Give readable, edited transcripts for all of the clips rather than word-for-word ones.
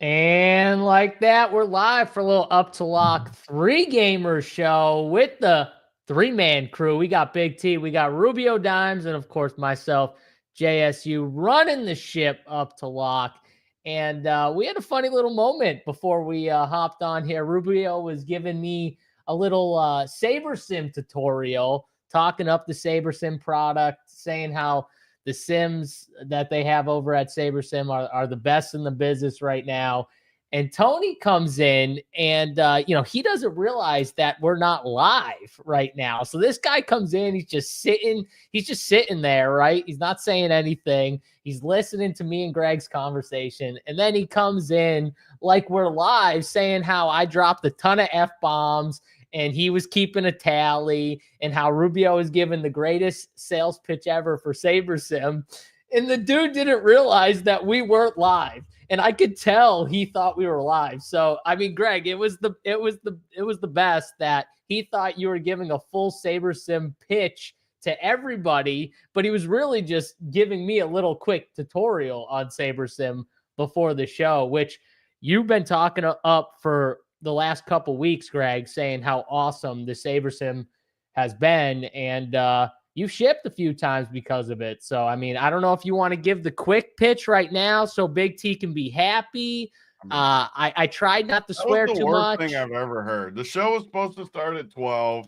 And like that, we're live for a little Up to Lock 3-gamer show with the three-man crew. We got Big T, we got Rubio Dimes, and of course myself, JSU, running the ship Up to Lock. And we had a funny little moment before we hopped on here. Rubio was giving me a little Saber Sim tutorial, talking up the Saber Sim product, saying how the Sims that they have over at Saber Sim are the best in the business right now. And Tony comes in and, he doesn't realize that we're not live right now. So this guy comes in, he's just sitting there, right? He's not saying anything. He's listening to me and Greg's conversation. And then he comes in like we're live saying how I dropped a ton of F-bombs and he was keeping a tally, and how Rubio was given the greatest sales pitch ever for Saber Sim. And the dude didn't realize that we weren't live. And I could tell he thought we were live. So, I mean, Greg, it was the best that he thought you were giving a full Saber Sim pitch to everybody, but he was really just giving me a little quick tutorial on Saber Sim before the show, which you've been talking up for the last couple weeks, Greg, saying how awesome the Saber Sim has been, and you've shipped a few times because of it. So, I mean, I don't know if you want to give the quick pitch right now so Big T can be happy. I tried not to swear too much. That was the worst thing I've ever heard. The show was supposed to start at 12.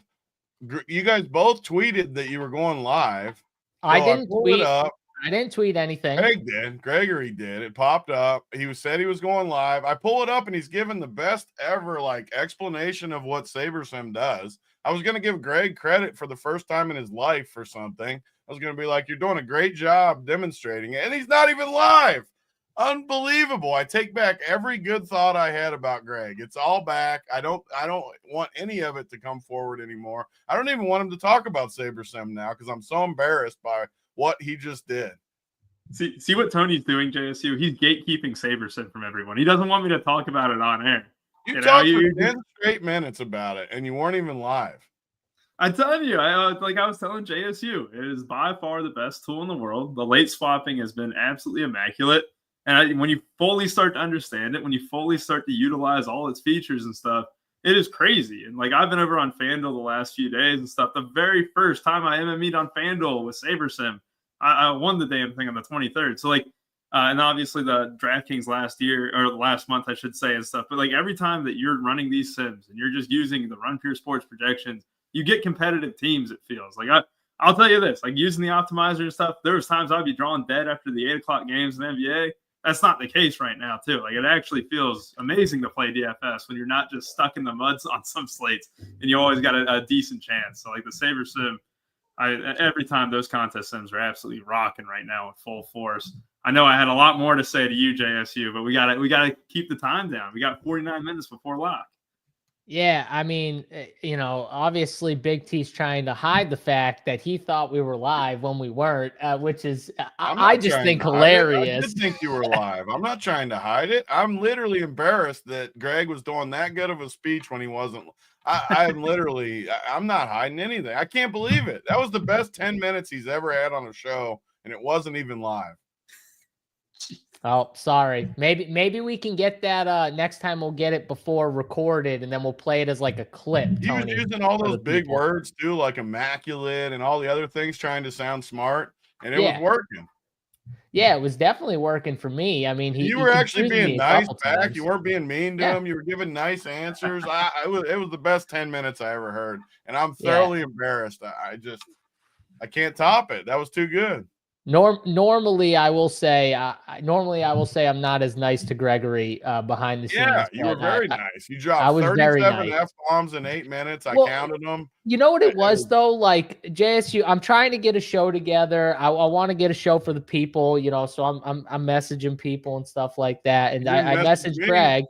You guys both tweeted that you were going live. So I didn't tweet. I didn't tweet anything. Greg did. Gregory did. It popped up. He said he was going live. I pull it up, and he's given the best ever explanation of what Saber Sim does. I was going to give Greg credit for the first time in his life for something. I was going to be like, you're doing a great job demonstrating it. And he's not even live. Unbelievable. I take back every good thought I had about Greg. It's all back. I don't want any of it to come forward anymore. I don't even want him to talk about Saber Sim now because I'm so embarrassed by what he just did. See what Tony's doing, JSU? He's gatekeeping Saber Sim from everyone. He doesn't want me to talk about it on air. You talked for 10 straight minutes about it, and you weren't even live. I'm telling you, I was telling JSU, it is by far the best tool in the world. The late swapping has been absolutely immaculate. And when you fully start to understand it, when you fully start to utilize all its features and stuff, it is crazy. And I've been over on FanDuel the last few days and stuff. The very first time I MME'd on FanDuel with Saber Sim, I won the damn thing on the 23rd. So and obviously the DraftKings last month, I should say, and stuff. But every time that you're running these sims and you're just using the Run Pure Sports projections, you get competitive teams. It feels I'll tell you this, using the optimizer and stuff. There was times I'd be drawing dead after the 8:00 games in the NBA. That's not the case right now, too. It actually feels amazing to play DFS when you're not just stuck in the muds on some slates and you always got a decent chance. So the Saber Sim, every time those contest sims are absolutely rocking right now with full force. I know I had a lot more to say to you, JSU, but we gotta keep the time down. We got 49 minutes before lock. Yeah, I mean, obviously Big T's trying to hide the fact that he thought we were live when we weren't, which is, I just think hilarious. I did think you were live. I'm not trying to hide it. I'm literally embarrassed that Greg was doing that good of a speech when he wasn't. I'm not hiding anything. I can't believe it. That was the best 10 minutes he's ever had on a show, and it wasn't even live. Oh, sorry. Maybe we can get that next time. We'll get it before recorded, and then we'll play it as a clip. He was using all those big words too, like immaculate and all the other things, trying to sound smart, and it was working. Yeah, it was definitely working for me. I mean, you were actually being nice back. You weren't being mean to him. You were giving nice answers. It was the best 10 minutes I ever heard, and I'm thoroughly embarrassed. I can't top it. That was too good. Normally, I will say I'm not as nice to Gregory behind the scenes. Yeah, you were very nice. You dropped 37 F-bombs in 8 minutes. I counted them. You know what it was, though? JSU, I'm trying to get a show together. I want to get a show for the people, so I'm messaging people and stuff like that. And I messaged Greg.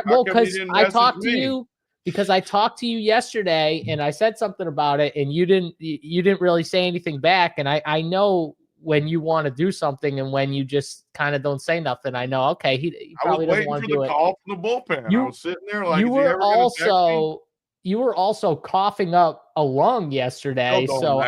Well, because I talked to you. Because I talked to you yesterday and I said something about it and you didn't really say anything back. And I know when you want to do something and when you just kind of don't say nothing. I know, okay, he probably doesn't want to do it. I was waiting for the call from the bullpen. I was sitting there you were also coughing up a lung yesterday. So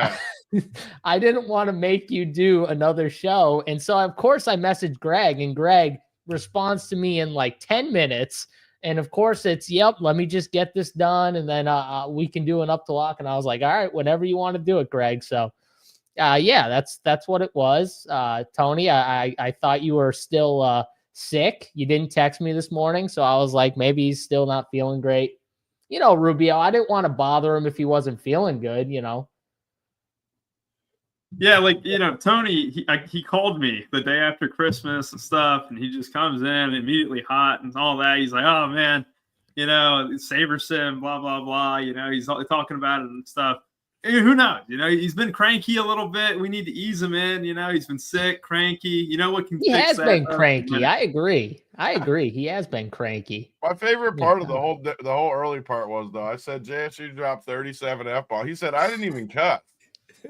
I didn't want to make you do another show. And so, of course, I messaged Greg, and Greg responds to me in like 10 minutes. And of course it's, yep, let me just get this done. And then we can do an up to lock. And I was like, all right, whenever you want to do it, Greg. So yeah, that's what it was. Tony, I thought you were still sick. You didn't text me this morning. So I was like, maybe he's still not feeling great. You know, Rubio, I didn't want to bother him if he wasn't feeling good, you know. Yeah, like, you know, Tony, he called me the day after Christmas and stuff, and he just comes in immediately hot and all that. He's like, oh, man, you know, Saber Sim, blah, blah, blah. You know, he's talking about it and stuff. And who knows? You know, he's been cranky a little bit. We need to ease him in. You know, he's been sick, cranky. You know what can He fix has that? been cranky. I agree. He has been cranky. My favorite part of the whole early part was, though, I said JSU dropped 37 F-ball. He said, I didn't even cut.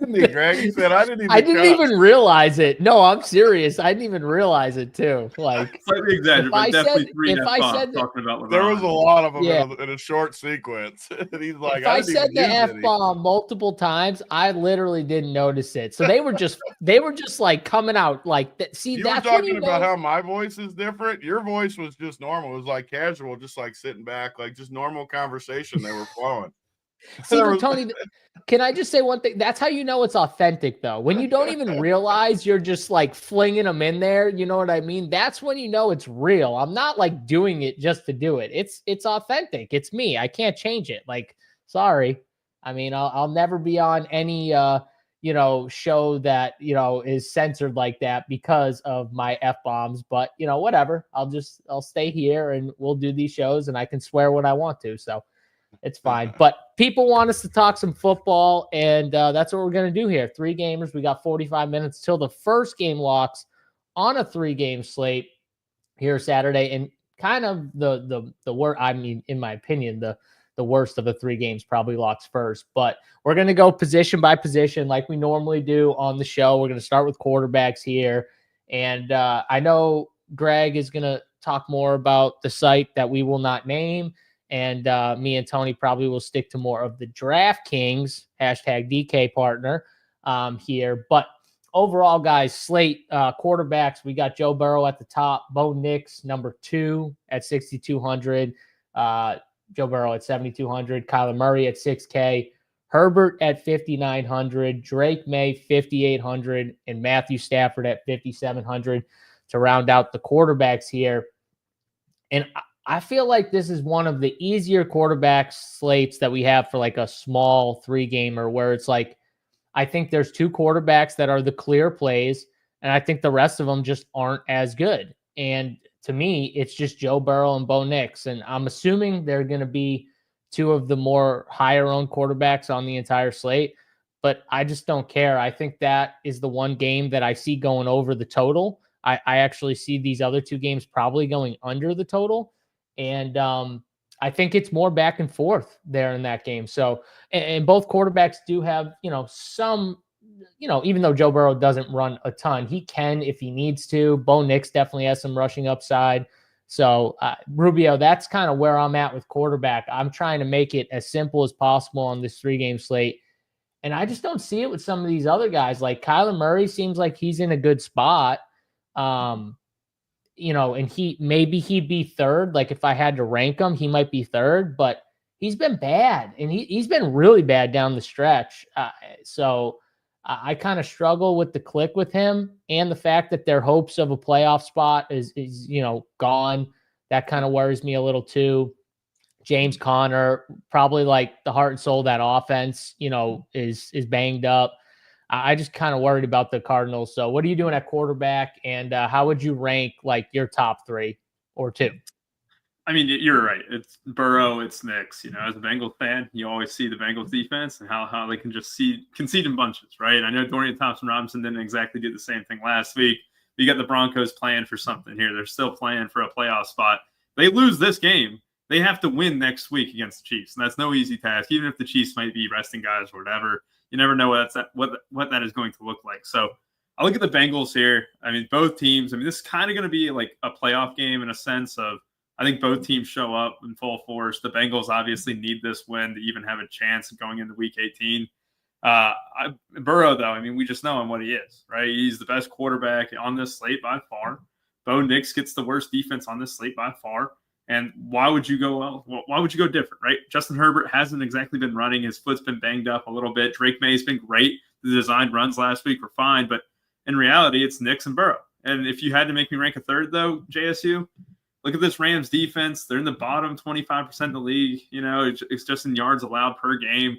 Didn't he, Greg? He said, I didn't even realize it. No, I'm serious. I didn't even realize it too. Like, slightly exaggerated, but definitely three F-bombs talking about LeBron. There was a lot of them in a short sequence. And he's like, if I said the F-bomb multiple times, I literally didn't notice it. So they were just like coming out like that. See, you that's were talking about how my voice is different. Your voice was just normal. It was like casual, just like sitting back, like just normal conversation. They were flowing. See, Tony, can I just say one thing? That's how you know it's authentic, though. When you don't even realize you're just like flinging them in there, you know what I mean? That's when you know it's real. I'm not like doing it just to do it. It's authentic. It's me. I can't change it. Like, sorry. I mean, I'll never be on any you know, show that, you know, is censored like that because of my F-bombs. But, you know, whatever. I'll stay here and we'll do these shows and I can swear what I want to. So it's fine. But people want us to talk some football, and that's what we're going to do here. 3 gamers. We got 45 minutes till the first game locks on a 3-game slate here Saturday. And kind of the worst, I mean, in my opinion, the worst of the 3 games probably locks first. But we're going to go position by position like we normally do on the show. We're going to start with quarterbacks here. And I know Greg is going to talk more about the site that we will not name. And me and Tony probably will stick to more of the DraftKings #DK partner here. But overall, guys, slate quarterbacks, we got Joe Burrow at the top, Bo Nix, number 2 at 6,200, Joe Burrow at 7,200, Kyler Murray at 6K, Herbert at 5,900, Drake May 5,800, and Matthew Stafford at 5,700 to round out the quarterbacks here. And I feel like this is one of the easier quarterback slates that we have for like a small 3-gamer where it's like, I think there's 2 quarterbacks that are the clear plays, and I think the rest of them just aren't as good. And to me, it's just Joe Burrow and Bo Nix. And I'm assuming they're going to be 2 of the more higher owned quarterbacks on the entire slate, but I just don't care. I think that is the one game that I see going over the total. I actually see these other 2 games probably going under the total. And I think it's more back and forth there in that game. So, and both quarterbacks do have, you know, some, you know, even though Joe Burrow doesn't run a ton, he can if he needs to. Bo Nix definitely has some rushing upside. So, Rubio, that's kind of where I'm at with quarterback. I'm trying to make it as simple as possible on this 3-game slate. And I just don't see it with some of these other guys. Like Kyler Murray seems like he's in a good spot. You know, and he'd be third. Like if I had to rank him, he might be third, but he's been bad and he's been really bad down the stretch. So I kind of struggle with the click with him and the fact that their hopes of a playoff spot is, you know, gone. That kind of worries me a little too. James Conner, probably like the heart and soul of that offense, you know, is banged up. I just kind of worried about the Cardinals. So what are you doing at quarterback, and how would you rank like your top 3 or 2? I mean, you're right. It's Burrow, it's Nix. You know, as a Bengals fan, you always see the Bengals defense and how they can just concede in bunches, right? I know Dorian Thompson-Robinson didn't exactly do the same thing last week. But you got the Broncos playing for something here. They're still playing for a playoff spot. They lose this game, they have to win next week against the Chiefs, and that's no easy task. Even if the Chiefs might be resting guys or whatever, you never know what that is going to look like. So I look at the Bengals here. I mean, both teams. I mean, this is kind of going to be like a playoff game in a sense of I think both teams show up in full force. The Bengals obviously need this win to even have a chance of going into Week 18. Burrow, though, I mean, we just know him what he is, right? He's the best quarterback on this slate by far. Bo Nix gets the worst defense on this slate by far. And why would you go why would you go different, right? Justin Herbert hasn't exactly been running. His foot's been banged up a little bit. Drake May's been great. The designed runs last week were fine, but in reality, it's Nix and Burrow. And if you had to make me rank a third, though, JSU, look at this Rams defense. They're in the bottom 25% of the league. It's just in yards allowed per game.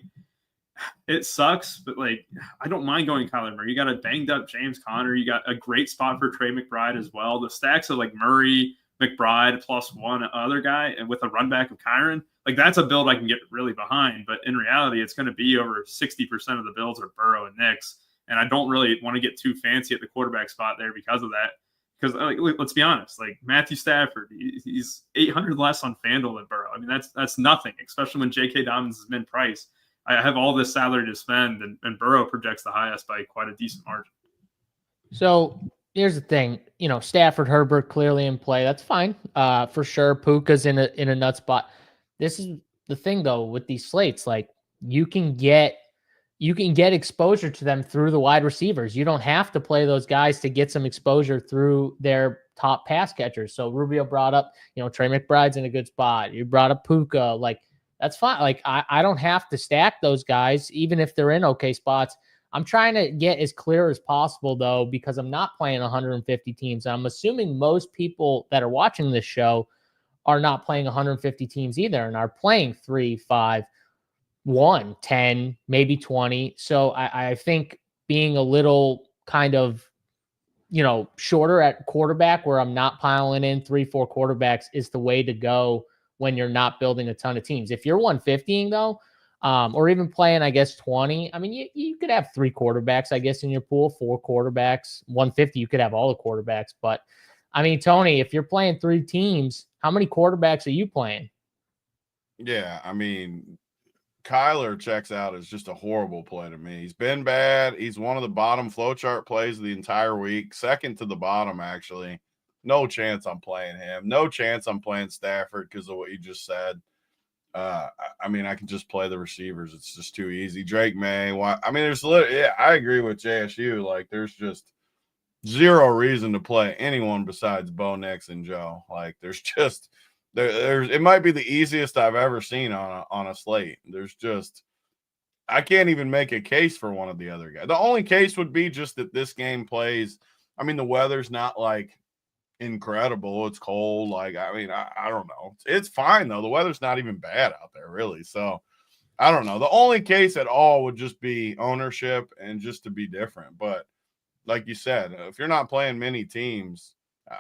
It sucks, but I don't mind going Kyler Murray. You got a banged up James Conner. You got a great spot for Trey McBride as well. The stacks of Murray, McBride plus one other guy, and with a run back of Kyron, that's a build I can get really behind. But in reality, it's going to be over 60% of the builds are Burrow and Nix, and I don't really want to get too fancy at the quarterback spot there because of that. Because let's be honest, Matthew Stafford, he's 800 less on FanDuel than Burrow. I mean, that's nothing, especially when J.K. Dobbins has been priced. I have all this salary to spend, and Burrow projects the highest by quite a decent margin. So here's the thing, Stafford, Herbert clearly in play. That's fine, for sure. Puka's in a nut spot. This is the thing though with these slates. You can get exposure to them through the wide receivers. You don't have to play those guys to get some exposure through their top pass catchers. So Rubio brought up, Trey McBride's in a good spot. You brought up Puka. That's fine. I don't have to stack those guys, even if they're in okay spots. I'm trying to get as clear as possible, though, because I'm not playing 150 teams. I'm assuming most people that are watching this show are not playing 150 teams either and are playing 3, 5, 1, 10, maybe 20. So I think being a little kind of, shorter at quarterback where I'm not piling in 3, 4 quarterbacks is the way to go when you're not building a ton of teams. If you're 150ing though, or even playing, I guess 20, I mean, you could have 3 quarterbacks, I guess, in your pool, 4 quarterbacks, 150, you could have all the quarterbacks. But I mean, Tony, if you're playing 3 teams, how many quarterbacks are you playing? Yeah. I mean, Kyler checks out as just a horrible play to me. He's been bad. He's one of the bottom flowchart plays of the entire week, second to the bottom, actually. No chance I'm playing him. No chance I'm playing Stafford because of what you just said. I mean, I can just play the receivers. It's just too easy. Drake May. I mean, I agree with JSU. There's just zero reason to play anyone besides Bo Nix and Joe. There's just it might be the easiest I've ever seen on a slate. There's just I can't even make a case for one of the other guys. The only case would be just that this game plays. I mean, the weather's not incredible. It's cold. I don't know. It's fine though. The weather's not even bad out there, really. So I don't know. The only case at all would just be ownership and just to be different. But like you said, if you're not playing many teams,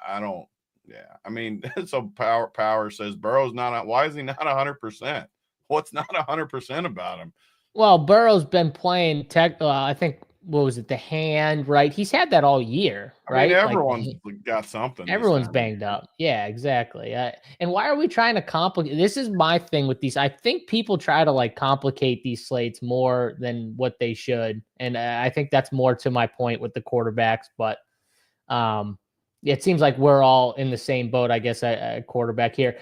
I don't. Yeah, I mean, so Power says Burrow's not. Why is he not 100%? What's not 100% about him? Well, Burrow's been playing I think, what was it? The hand, right? He's had that all year, right? I mean, everyone's got something. Everyone's banged up. Yeah, exactly. And why are we trying to complicate? This is my thing with these. I think people try to complicate these slates more than what they should. And I think that's more to my point with the quarterbacks. But it seems like we're all in the same boat, I guess, at quarterback here.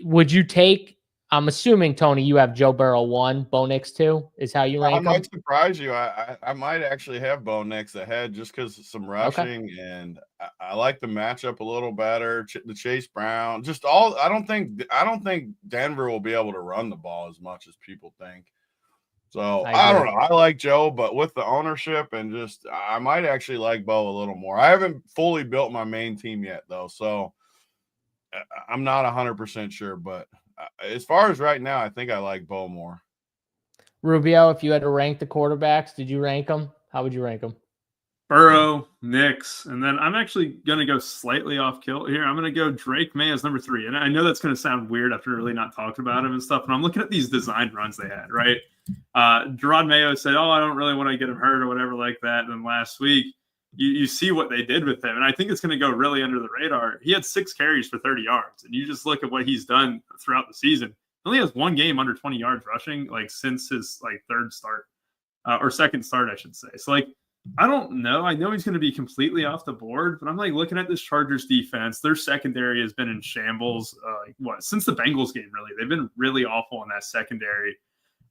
Would you take, I'm assuming, Tony, you have Joe Burrow 1, Bo Nix 2 is how you rank I might surprise you. I might actually have Bo Nix ahead just because of some rushing, and I like the matchup a little better. The Chase Brown, just all. I don't think Denver will be able to run the ball as much as people think. So I don't know. I like Joe, but with the ownership and just I might actually like Bo a little more. I haven't fully built my main team yet though, so I'm not 100% sure, but as far as right now, I think I like Bo more. Rubio, if you had to rank the quarterbacks, did you rank them? How would you rank them? Burrow, Nix, and then I'm actually going to go slightly off kilt here. I'm going to go Drake May as number 3. And I know that's going to sound weird after really not talking about him and stuff, but I'm looking at these designed runs they had, right? Gerard Mayo said, I don't really want to get him hurt or whatever like that. And then last week, you see what they did with him. And I think it's going to go really under the radar. He had 6 carries for 30 yards. And you just look at what he's done throughout the season. He only has 1 game under 20 yards rushing, since his third start or second start, I should say. So I don't know. I know he's going to be completely off the board, but I'm looking at this Chargers defense. Their secondary has been in shambles. Since the Bengals game, really. They've been really awful in that secondary.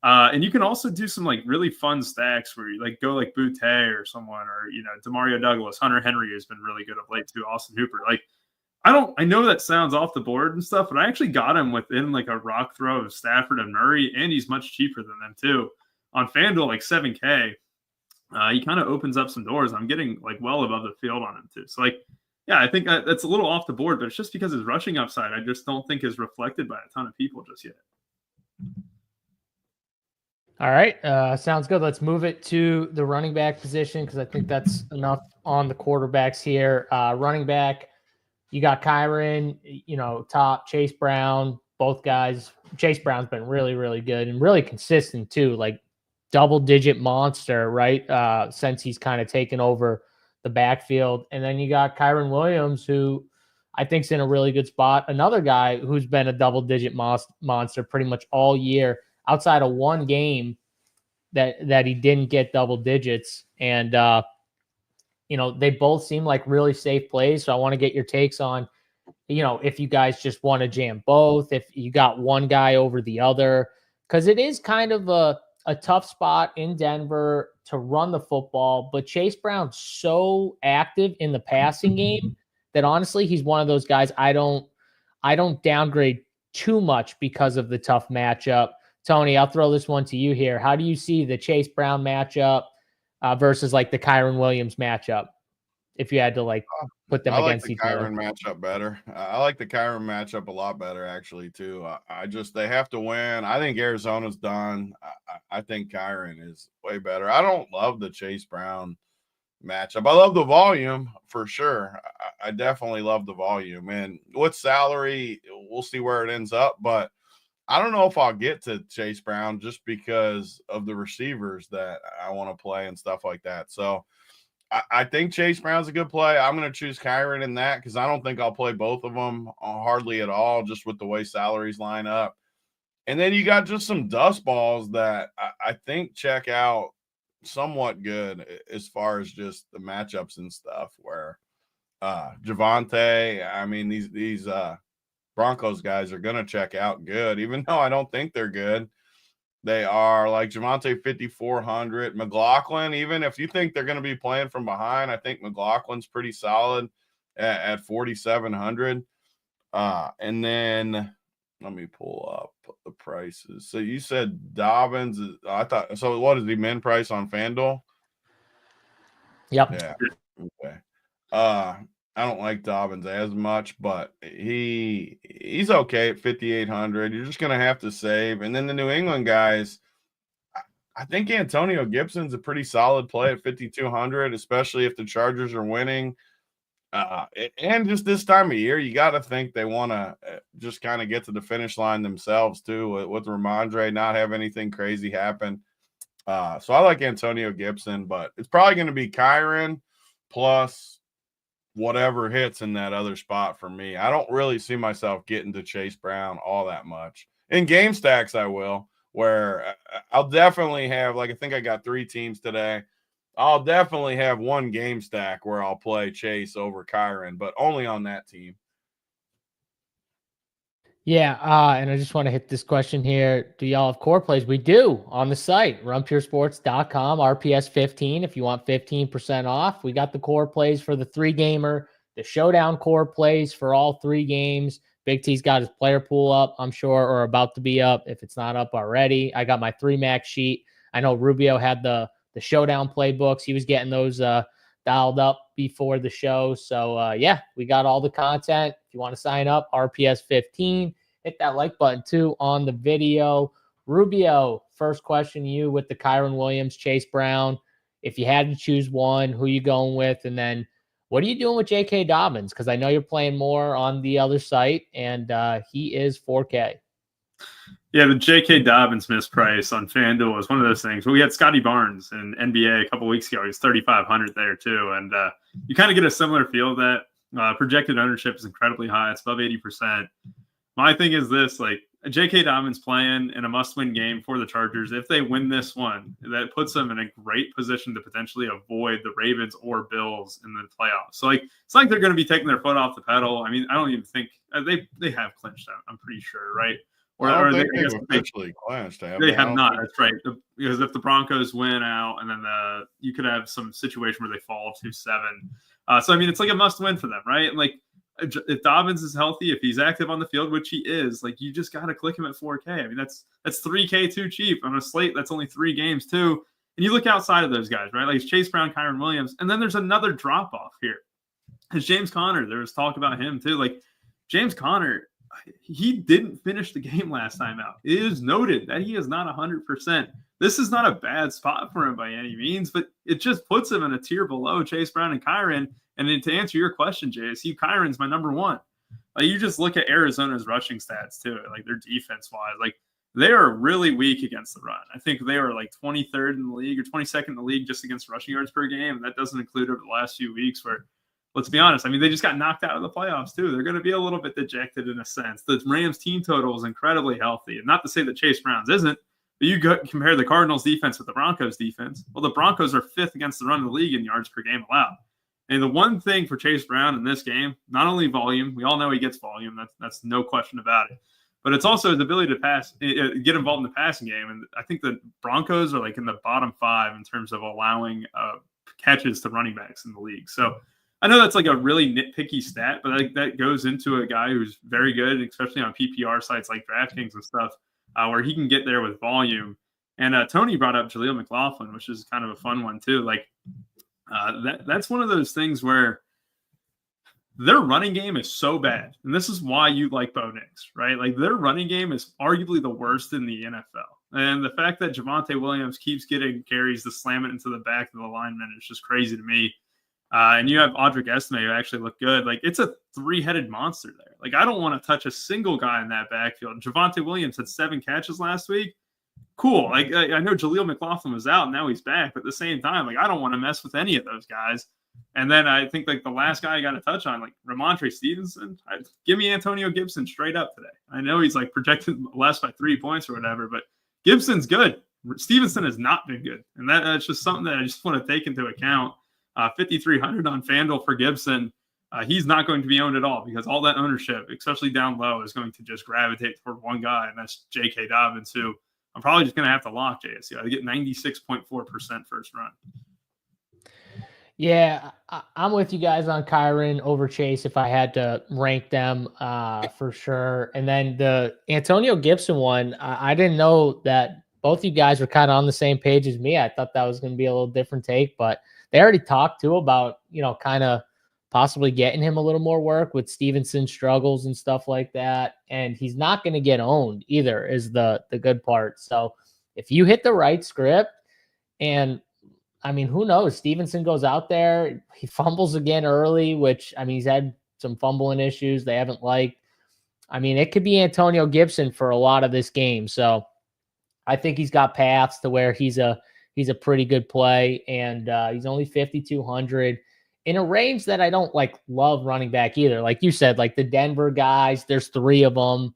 And you can also do some really fun stacks where you go Boutte or someone, or Demario Douglas, Hunter Henry has been really good of late too, Austin Hooper. I know that sounds off the board and stuff, but I actually got him within like a rock throw of Stafford and Murray, and he's much cheaper than them too. On FanDuel, like 7K, he kind of opens up some doors. I'm getting like well above the field on him too. So like, yeah, I think that's a little off the board, but it's just because his rushing upside, I just don't think is reflected by a ton of people just yet. All right. Sounds good. Let's move it to the running back position because I think that's enough on the quarterbacks here. Running back, you got Kyron, top, Chase Brown, both guys. Chase Brown's been really, really good and really consistent too, like double-digit monster, right? Since he's kind of taken over the backfield. And then you got Kyron Williams, who I think's in a really good spot. Another guy who's been a double-digit monster pretty much all year, outside of one game that he didn't get double digits. And, they both seem like really safe plays. So I want to get your takes on, if you guys just want to jam both, if you got one guy over the other, because it is kind of a tough spot in Denver to run the football. But Chase Brown's so active in the passing game that honestly, he's one of those guys I don't downgrade too much because of the tough matchup. Tony, I'll throw this one to you here. How do you see the Chase Brown matchup versus like the Kyron Williams matchup? If you had to like put them against each other. I like the Kyron matchup better. I like the Kyron matchup a lot better actually too. They have to win. I think Arizona's done. I think Kyron is way better. I don't love the Chase Brown matchup. I love the volume for sure. I definitely love the volume, and with salary, we'll see where it ends up, but I don't know if I'll get to Chase Brown just because of the receivers that I want to play and stuff like that. So I think Chase Brown's a good play. I'm going to choose Kyron in that because I don't think I'll play both of them hardly at all, just with the way salaries line up. And then you got just some dust balls that I think check out somewhat good as far as just the matchups and stuff where Javonte, I mean, these Broncos guys are going to check out good, even though I don't think they're good. They are like Javonte 5,400. McLaughlin, even if you think they're going to be playing from behind, I think McLaughlin's pretty solid at 4,700. And then let me pull up the prices. So you said Dobbins. I thought so. What is the min price on FanDuel? Yep. Yeah. Okay. I don't like Dobbins as much, but he's okay at 5,800. You're just going to have to save. And then the New England guys, I think Antonio Gibson's a pretty solid play at 5,200, especially if the Chargers are winning. And just this time of year, you got to think they want to just kind of get to the finish line themselves too, with Ramondre not have anything crazy happen. So I like Antonio Gibson, but it's probably going to be Kyron plus whatever hits in that other spot for me. I don't really see myself getting to Chase Brown all that much. In game stacks, I will, where I'll definitely have, like, I think I got 3 teams today. I'll definitely have one game stack where I'll play Chase over Kyron, but only on that team. Yeah, and I just want to hit this question here. Do y'all have core plays? We do on the site, runpuresports.com, RPS 15. If you want 15% off, we got the core plays for the 3-gamer, the showdown core plays for all 3 games. Big T's got his player pool up, I'm sure, or about to be up if it's not up already. I got my 3-max sheet. I know Rubio had the showdown playbooks. He was getting those dialed up before the show. So, yeah, we got all the content. If you want to sign up, RPS 15. Hit that like button, too, on the video. Rubio, first question to you with the Kyron Williams, Chase Brown. If you had to choose one, who you going with? And then what are you doing with J.K. Dobbins? Because I know you're playing more on the other site, and he is 4K. Yeah, the J.K. Dobbins misprice on FanDuel was one of those things. We had Scotty Barnes in NBA a couple of weeks ago. He was 3,500 there too. And you kind of get a similar feel that projected ownership is incredibly high. It's above 80%. My thing is this, like, J.K. Dobbins playing in a must-win game for the Chargers. If they win this one, that puts them in a great position to potentially avoid the Ravens or Bills in the playoffs. So, like, it's not like they're going to be taking their foot off the pedal. I mean, I don't even think they have clinched out, I'm pretty sure, right? Or they've officially clinched. They have not. That's right. Because if the Broncos win out, and then you could have some situation where they fall to 7. So I mean, it's like a must-win for them, right? And like if Dobbins is healthy, if he's active on the field, which he is, like you just got to click him at 4K. I mean, that's $3K too cheap on a slate that's only 3 games too. And you look outside of those guys, right? Like Chase Brown, Kyron Williams, and then there's another drop off here. It's James Conner. There was talk about him too. Like James Conner, he didn't finish the game last time out. It is noted that he is not 100%. This is not a bad spot for him by any means, but it just puts him in a tier below Chase Brown and Kyron. And then to answer your question, JSU, Kyron's my number 1. Like you just look at Arizona's rushing stats too, like their defense wise, like they are really weak against the run. I think they are like 23rd in the league or 22nd in the league just against rushing yards per game. And that doesn't include over the last few weeks where, let's be honest, I mean, they just got knocked out of the playoffs too. They're going to be a little bit dejected in a sense. The Rams team total is incredibly healthy. And not to say that Chase Brown's isn't, but you compare the Cardinals defense with the Broncos defense. Well, the Broncos are 5th against the run of the league in yards per game allowed. And the one thing for Chase Brown in this game, not only volume, we all know he gets volume. That's no question about it. But it's also his ability to pass, get involved in the passing game. And I think the Broncos are like in the bottom 5 in terms of allowing catches to running backs in the league. So I know that's like a really nitpicky stat, but that goes into a guy who's very good, especially on PPR sites like DraftKings and stuff, where he can get there with volume. And Tony brought up Jaleel McLaughlin, which is kind of a fun one too. Like that's one of those things where their running game is so bad. And this is why you like Bo Nix, right? Like their running game is arguably the worst in the NFL. And the fact that Javonte Williams keeps getting carries to slam it into the back of the lineman is just crazy to me. And you have Audric Estime who actually look good. Like it's a 3-headed monster there. Like I don't want to touch a single guy in that backfield. Javonte Williams had 7 catches last week. Cool. Like I know Jaleel McLaughlin was out and now he's back, but at the same time, like I don't want to mess with any of those guys. And then I think like the last guy I got to touch on, like Ramondre Stevenson, give me Antonio Gibson straight up today. I know he's like projected less by 3 points or whatever, but Gibson's good. Stevenson has not been good. And that's just something that I just want to take into account. 5,300 on FanDuel for Gibson. He's not going to be owned at all because all that ownership, especially down low, is going to just gravitate toward one guy, and that's J.K. Dobbins, who I'm probably just going to have to lock JSU. I get 96.4% first run. Yeah, I'm with you guys on Kyron over Chase if I had to rank them for sure. And then the Antonio Gibson one, I didn't know that both you guys were kind of on the same page as me. I thought that was going to be a little different take, but they already talked too about, kind of possibly getting him a little more work with Stevenson's struggles and stuff like that. And he's not going to get owned either is the good part. So if you hit the right script, and I mean, who knows? Stevenson goes out there, he fumbles again early, which I mean, he's had some fumbling issues they haven't liked. I mean, it could be Antonio Gibson for a lot of this game. So I think he's got paths to where he's a pretty good play, and he's only 5,200 in a range that I don't like love running back either. Like you said, like the Denver guys, there's 3 of them.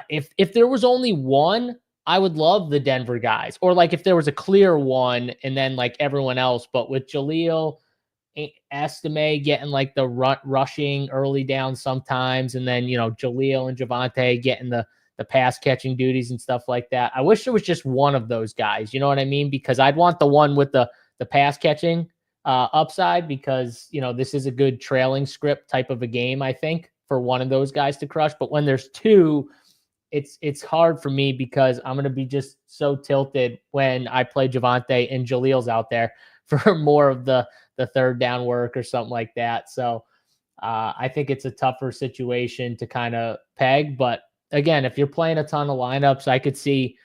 If there was only one, I would love the Denver guys, or like if there was a clear one and then like everyone else. But with Jaleel, Estime getting like the rushing early down sometimes, and then Jaleel and Javonte getting the pass catching duties and stuff like that. I wish there was just one of those guys. You know what I mean? Because I'd want the one with the pass catching upside, because this is a good trailing script type of a game, I think, for one of those guys to crush. But when there's 2, it's hard for me because I'm going to be just so tilted when I play Javonte and Jaleel's out there for more of the third down work or something like that. So I think it's a tougher situation to kind of peg. But again, if you're playing a ton of lineups, I could see,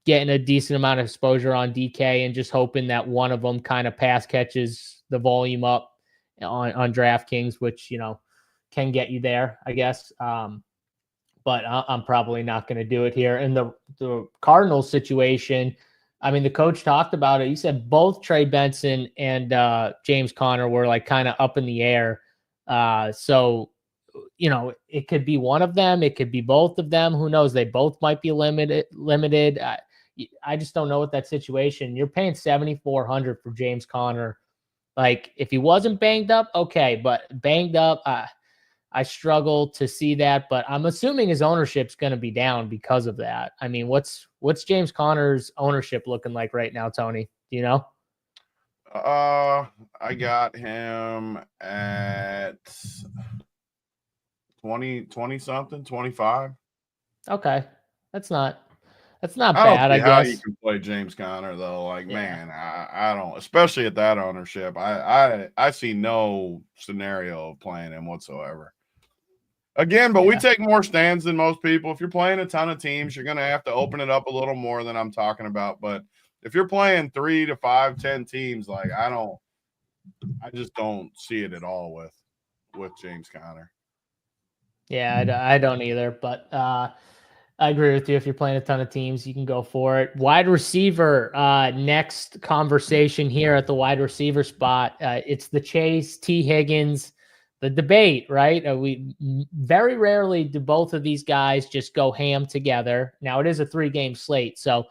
getting a decent amount of exposure on DK and just hoping that one of them kind of pass catches the volume up on DraftKings, which, can get you there, I guess. But I'm probably not going to do it here. And the Cardinals situation, I mean, the coach talked about it. He said both Trey Benson and James Conner were like kind of up in the air. So, it could be one of them. It could be both of them. Who knows? They both might be limited. I just don't know what that situation. You're paying $7,400 for James Conner. Like if he wasn't banged up, okay, but banged up, I struggle to see that. But I'm assuming his ownership's going to be down because of that. I mean, what's James Conner's ownership looking like right now, Tony? Do you know? I got him at 20 something, 25. Okay. That's not I don't bad, see I how you guess. can play James Conner though. Like, Yeah. man, I don't, especially at that ownership. I see no scenario of playing him whatsoever. Again, but we Yeah. take more stands than most people. If you're playing a ton of teams, you're going to have to open it up a little more than I'm talking about. But if you're playing 3 to 5, 10 teams, like I just don't see it at all with James Conner. Yeah, I don't either, but I agree with you. If you're playing a ton of teams, you can go for it. Wide receiver, next conversation here at the wide receiver spot. It's the Chase, T. Higgins, the debate, right? We very rarely do both of these guys just go ham together. Now, it is a 3-game slate, so,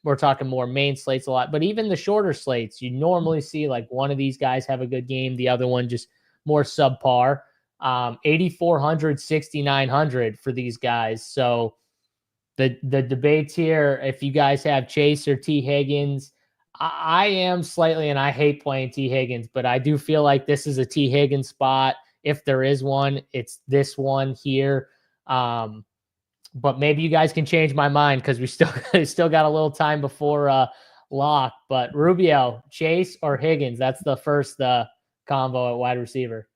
we're talking more main slates a lot, but even the shorter slates, you normally see like one of these guys have a good game, the other one just more subpar. 8,400, 6,900 for these guys. So the debates here, if you guys have Chase or T. Higgins, I am slightly, and I hate playing T. Higgins, but I do feel like this is a T. Higgins spot. If there is one, it's this one here. But maybe you guys can change my mind because we still got a little time before lock. But Rubio, Chase, or Higgins? That's the first combo at wide receiver.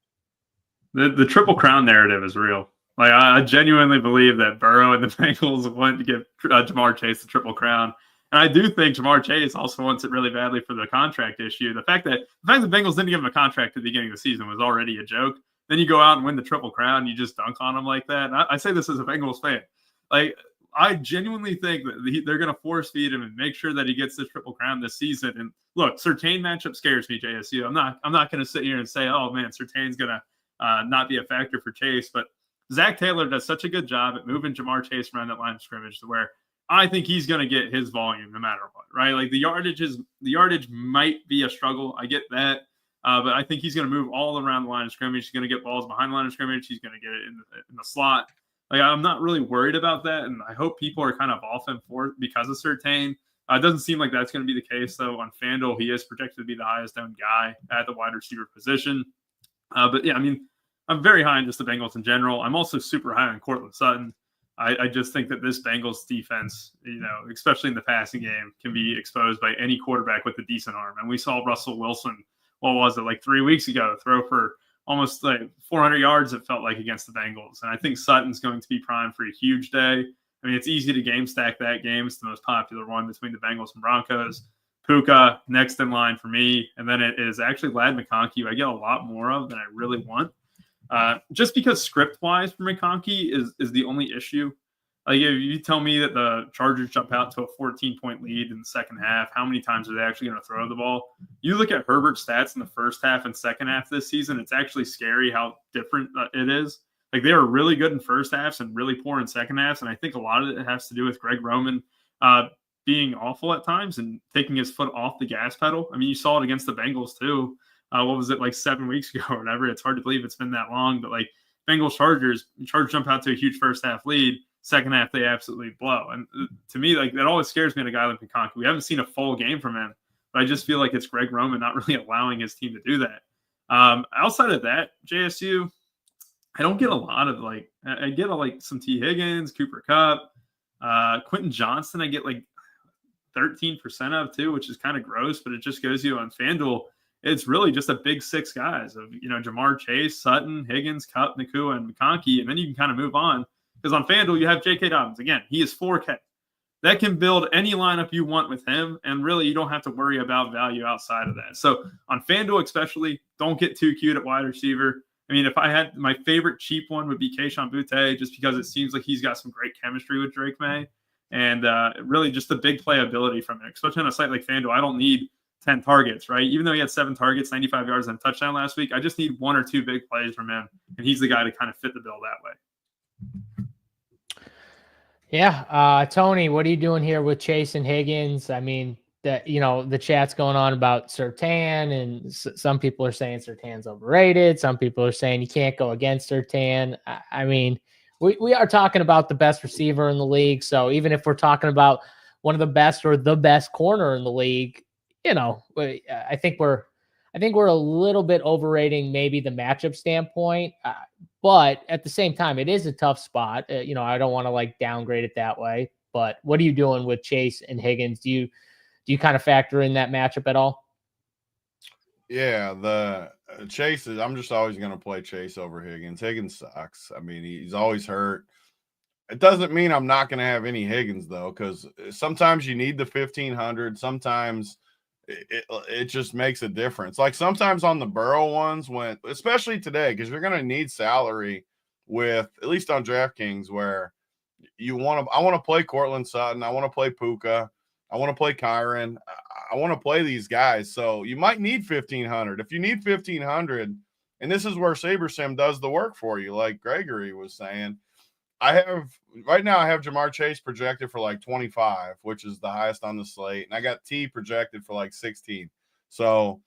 The Triple Crown narrative is real. Like, I genuinely believe that Burrow and the Bengals want to give Jamar Chase the Triple Crown. And I do think Jamar Chase also wants it really badly for the contract issue. The fact that the Bengals didn't give him a contract at the beginning of the season was already a joke. Then you go out and win the Triple Crown, you just dunk on him like that. And I say this as a Bengals fan. Like, I genuinely think that they're going to force feed him and make sure that he gets the Triple Crown this season. And look, Surtain matchup scares me, JSU. I'm not going to sit here and say, oh man, Surtain's going to not be a factor for Chase. But Zach Taylor does such a good job at moving Jamar Chase around that line of scrimmage to where I think he's going to get his volume no matter what, right? Like the yardage might be a struggle. I get that. But I think he's going to move all around the line of scrimmage. He's going to get balls behind the line of scrimmage. He's going to get it in the slot. Like, I'm not really worried about that, and I hope people are kind of off him for it because of Surtain. It doesn't seem like that's going to be the case, though. On FanDuel, he is projected to be the highest owned guy at the wide receiver position. But, yeah, I mean, I'm very high on just the Bengals in general. I'm also super high on Courtland Sutton. I just think that this Bengals defense, especially in the passing game, can be exposed by any quarterback with a decent arm. And we saw Russell Wilson, what was it, like 3 weeks ago, throw for almost like 400 yards, it felt like, against the Bengals. And I think Sutton's going to be primed for a huge day. I mean, it's easy to game stack that game. It's the most popular one between the Bengals and Broncos. Puka, next in line for me. And then it is actually Lad McConkey, I get a lot more of than I really want. Just because script-wise for McConkey is the only issue. Like, if you tell me that the Chargers jump out to a 14-point lead in the second half, how many times are they actually going to throw the ball? You look at Herbert's stats in the first half and second half this season, it's actually scary how different it is. Like, they are really good in first halves and really poor in second halves, and I think a lot of it has to do with Greg Roman being awful at times and taking his foot off the gas pedal. I mean, you saw it against the Bengals too. What was it, like 7 weeks ago or whatever? It's hard to believe it's been that long, but like Chargers jump out to a huge first half lead. Second half, they absolutely blow. And to me, like, that always scares me in a guy like McConkey. We haven't seen a full game from him, but I just feel like it's Greg Roman not really allowing his team to do that. Outside of that, JSU, I don't get a lot of I get some T. Higgins, Cooper Kupp, Quentin Johnston. I get like 13% of too, which is kind of gross, but it just goes you on FanDuel. It's really just a big six guys of, Jamar Chase, Sutton, Higgins, Kupp, Nakua, and McConkey. And then you can kind of move on. Because on FanDuel, you have J.K. Dobbins. Again, he is 4K. That can build any lineup you want with him, and really you don't have to worry about value outside of that. So on FanDuel especially, don't get too cute at wide receiver. I mean, if I had my favorite cheap one would be Kayshon Boutte, just because it seems like he's got some great chemistry with Drake May. And really just the big playability from it. Especially on a site like FanDuel, I don't need 10 targets, right? Even though he had 7 targets, 95 yards, and a touchdown last week, I just need 1 or 2 big plays from him, and he's the guy to kind of fit the bill that way. Yeah. Tony, what are you doing here with Chase and Higgins? I mean, the chat's going on about Surtain, and some people are saying Surtain's overrated. Some people are saying you can't go against Surtain. I mean, we are talking about the best receiver in the league. So even if we're talking about one of the best or the best corner in the league, I think I think we're a little bit overrating maybe the matchup standpoint. But at the same time, it is a tough spot. I don't want to like downgrade it that way. But what are you doing with Chase and Higgins? Do you kind of factor in that matchup at all? Yeah, the Chase is. I'm just always going to play Chase over Higgins. Higgins sucks. I mean, he's always hurt. It doesn't mean I'm not going to have any Higgins though, because sometimes you need the 1,500. Sometimes it just makes a difference. Like sometimes on the Burrow ones, when especially today, because you're going to need salary with at least on DraftKings, where I want to play Cortland Sutton, I want to play Puka, I want to play Kyron, I want to play these guys. So you might need 1,500. If you need 1,500, and this is where SaberSim does the work for you, like Gregory was saying. I have Jamar Chase projected for like 25, which is the highest on the slate. And I got T projected for like 16. So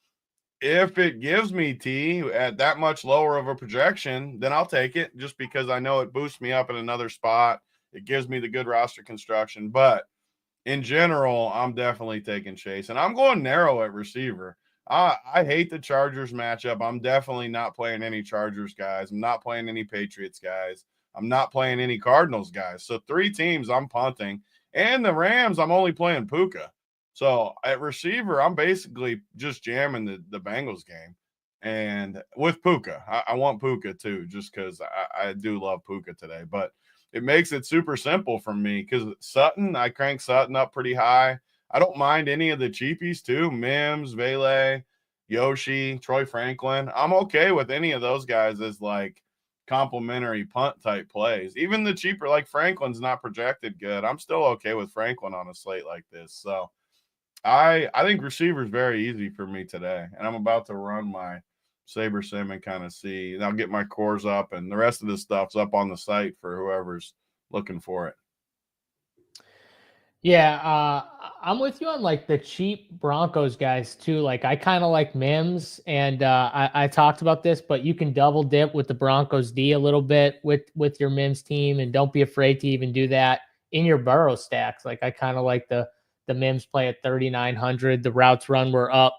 if it gives me T at that much lower of a projection, then I'll take it just because I know it boosts me up in another spot. It gives me the good roster construction. But in general, I'm definitely taking Chase. And I'm going narrow at receiver. I hate the Chargers matchup. I'm definitely not playing any Chargers guys. I'm not playing any Patriots guys. I'm not playing any Cardinals guys. So 3 teams I'm punting. And the Rams, I'm only playing Puka. So at receiver, I'm basically just jamming the Bengals game. And with Puka, I want Puka too, just because I do love Puka today. But it makes it super simple for me because Sutton, I crank Sutton up pretty high. I don't mind any of the cheapies too. Mims, Vele, Yoshi, Troy Franklin. I'm okay with any of those guys as like complimentary punt type plays. Even the cheaper, like Franklin's not projected good. I'm still okay with Franklin on a slate like this. So I think receiver's very easy for me today. And I'm about to run my SaberSim and kind of see. And I'll get my cores up, and the rest of this stuff's up on the site for whoever's looking for it. Yeah, I'm with you on like the cheap Broncos guys too. Like I kind of like Mims, and I talked about this, but you can double dip with the Broncos D a little bit with your Mims team, and don't be afraid to even do that in your Burrow stacks. Like I kind of like the Mims play at 3,900. The routes run were up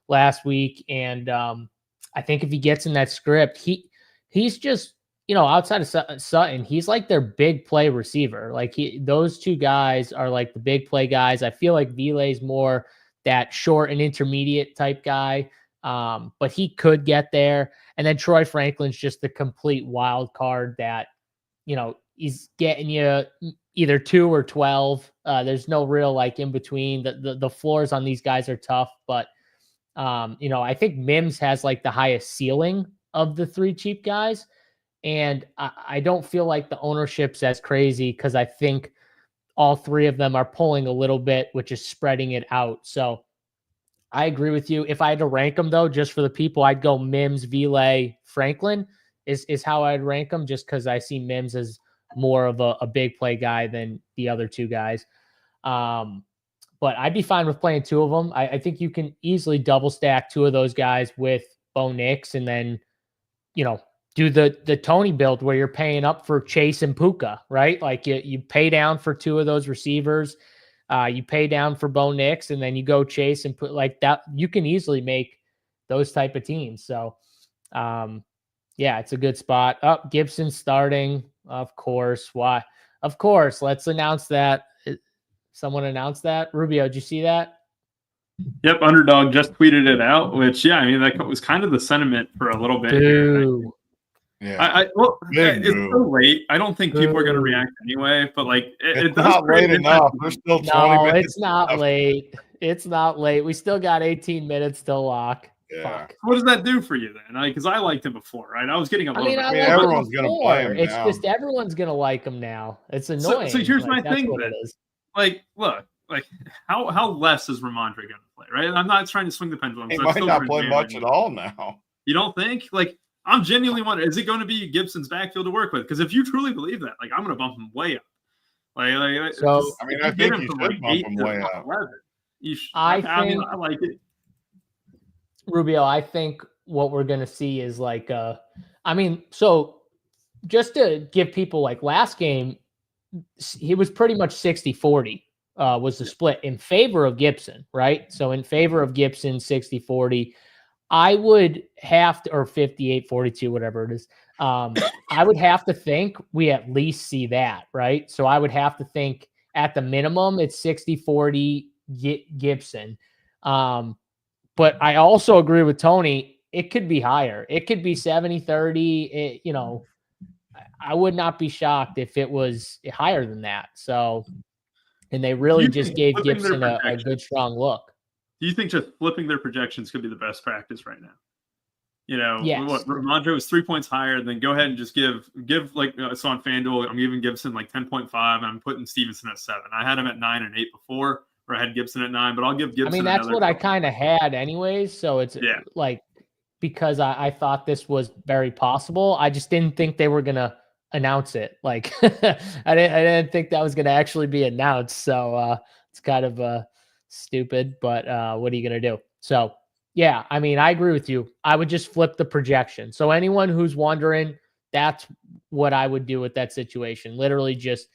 last week, and I think if he gets in that script, he's just outside of Sutton, he's like their big play receiver. Like those 2 guys are like the big play guys. I feel like Vile's more that short and intermediate type guy, but he could get there. And then Troy Franklin's just the complete wild card that, he's getting you either 2 or 12. There's no real like in between. The floors on these guys are tough, but I think Mims has like the highest ceiling of the 3 cheap guys. And I don't feel like the ownership's as crazy because I think all 3 of them are pulling a little bit, which is spreading it out. So I agree with you. If I had to rank them, though, just for the people, I'd go Mims, Vile, Franklin is how I'd rank them, just because I see Mims as more of a big play guy than the other 2 guys. But I'd be fine with playing 2 of them. I think you can easily double stack 2 of those guys with Bo Nix, and then, do the Tony build where you're paying up for Chase and Puka, right? Like you pay down for 2 of those receivers, you pay down for Bo Nix, and then you go Chase and put like that. You can easily make those type of teams. So, yeah, it's a good spot. Gibson starting, of course. Why? Of course. Let's announce that. Someone announced that. Rubio, did you see that? Yep, Underdog just tweeted it out, which, yeah, I mean, that was kind of the sentiment for a little bit here. Yeah. It's so late. I don't think people are going to react anyway, but like it's not late enough. There's still 20 minutes. It's not late. It's not late. We still got 18 minutes to lock. Yeah. Fuck. What does that do for you then? Because I liked him before, right? I was getting a little bit. Everyone's going to play him It's now. just everyone's going to like him now. It's annoying. So here's my thing what then. it is. Like, look, like how less is Ramondre going to play, right? I'm not trying to swing the pendulum. He might not play much at all now. You don't think? Like, I'm genuinely wondering, is it going to be Gibson's backfield to work with? Because if you truly believe that, like, I'm going to bump him way up. So, I mean, I think you should bump him way up. I like it. Rubio, I think what we're going to see is like, so just to give people like last game, he was pretty much 60-40 was the split in favor of Gibson, right? So in favor of Gibson, 60-40. I would have to, or 58-42, whatever it is. I would have to think we at least see that, right? So I would have to think at the minimum it's 60-40 Gibson. But I also agree with Tony. It could be higher. It could be 70-30. I would not be shocked if it was higher than that. So, and they really just gave Gibson a good, strong look. Do you think just flipping their projections could be the best practice right now? Yes. What Ramondre was 3 points higher, then go ahead and just give like so on FanDuel, I'm giving Gibson like 10.5, and I'm putting Stevenson at 7. I had him at 9 and 8 before, or I had Gibson at 9, but I'll give Gibson. I mean, that's what I kind of had anyways. So it's like, because I thought this was very possible. I just didn't think they were gonna announce it. Like I didn't think that was gonna actually be announced. So it's kind of stupid, but what are you gonna do? So yeah, I mean, I agree with you. I would just flip the projection. So anyone who's wondering, that's what I would do with that situation. Literally just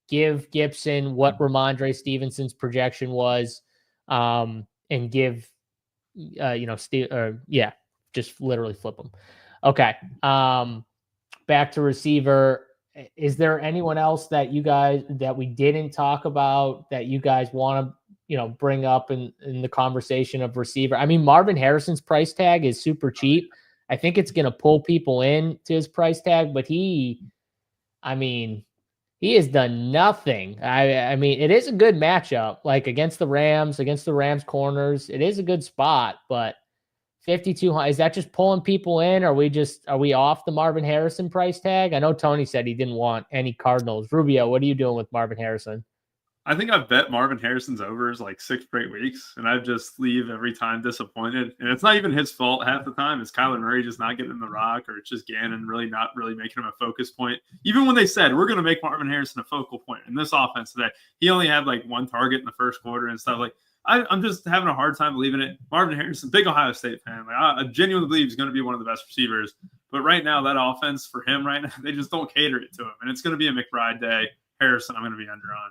give Gibson what Ramondre Stevenson's projection was, and give, just literally flip them. Okay. Back to receiver. Is there anyone else that we didn't talk about that you guys want to, bring up in the conversation of receiver? I mean, Marvin Harrison's price tag is super cheap. I think it's going to pull people in to his price tag, but he has done nothing. I mean, it is a good matchup, like against the Rams corners. It is a good spot, but 5,200, is that just pulling people in? Are we off the Marvin Harrison price tag? I know Tony said he didn't want any Cardinals. Rubio, what are you doing with Marvin Harrison? I think I've bet Marvin Harrison's overs like 6 straight weeks, and I just leave every time disappointed. And it's not even his fault half the time. It's Kyler Murray just not getting the rock, or it's just Gannon not really making him a focus point. Even when they said, we're going to make Marvin Harrison a focal point in this offense today, he only had like 1 target in the first quarter and stuff. Like, I'm just having a hard time believing it. Marvin Harrison, big Ohio State fan. Like, I genuinely believe he's going to be one of the best receivers. But right now, that offense for him right now, they just don't cater it to him. And it's going to be a McBride day. Harrison, I'm going to be under on.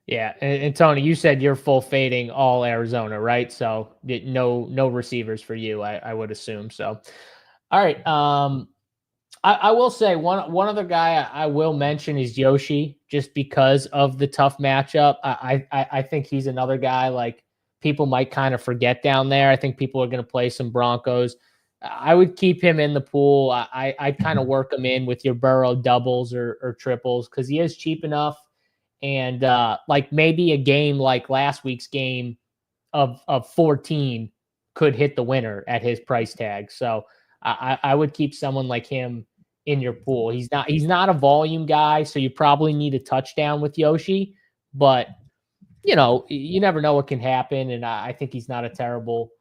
Yeah, and Tony, you said you're full fading all Arizona, right? So no receivers for you, I would assume. So, all right. I will say one other guy I will mention is Yoshi, just because of the tough matchup. I think he's another guy like people might kind of forget down there. I think people are going to play some Broncos. I would keep him in the pool. I'd kind of work him in with your Burrow doubles or triples because he is cheap enough. And like maybe a game like last week's game of 14 could hit the winner at his price tag. So I would keep someone like him in your pool. He's not a volume guy, so you probably need a touchdown with Yoshi. But you never know what can happen, and I think he's not a terrible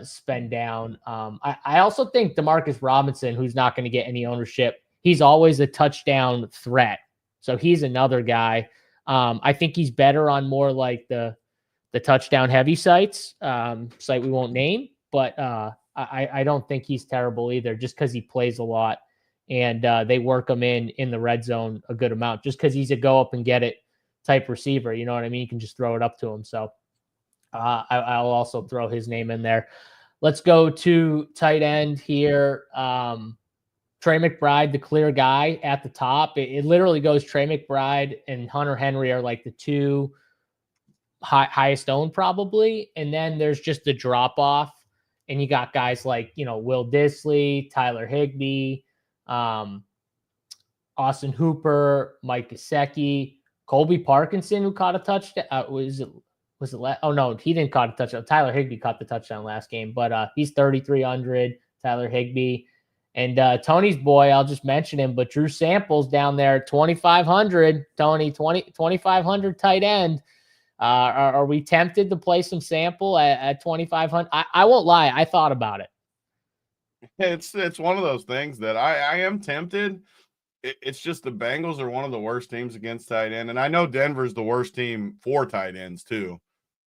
spend down. I also think Demarcus Robinson, who's not going to get any ownership, he's always a touchdown threat. So he's another guy. I think he's better on more like the touchdown heavy sites, site we won't name, but I don't think he's terrible either, just because he plays a lot and they work him in the red zone a good amount, just because he's a go up and get it type receiver. You know what I mean? You can just throw it up to him. So I'll also throw his name in there. Let's go to tight end here. Trey McBride, the clear guy at the top. It literally goes Trey McBride and Hunter Henry are like the 2 highest owned probably. And then there's just the drop off. And you got guys like, Will Dissly, Tyler Higbee, Austin Hooper, Mike Gesicki, Colby Parkinson, who caught a touchdown. Was it oh no, he didn't caught a touchdown. Tyler Higbee caught the touchdown last game, but he's 3,300, Tyler Higbee. And Tony's boy, I'll just mention him, but Drew Samples down there, 2,500. Tony, 2,500 tight end. Are we tempted to play some Sample at 2,500? I won't lie, I thought about it. It's one of those things that I am tempted. It's just the Bengals are one of the worst teams against tight end, and I know Denver's the worst team for tight ends too.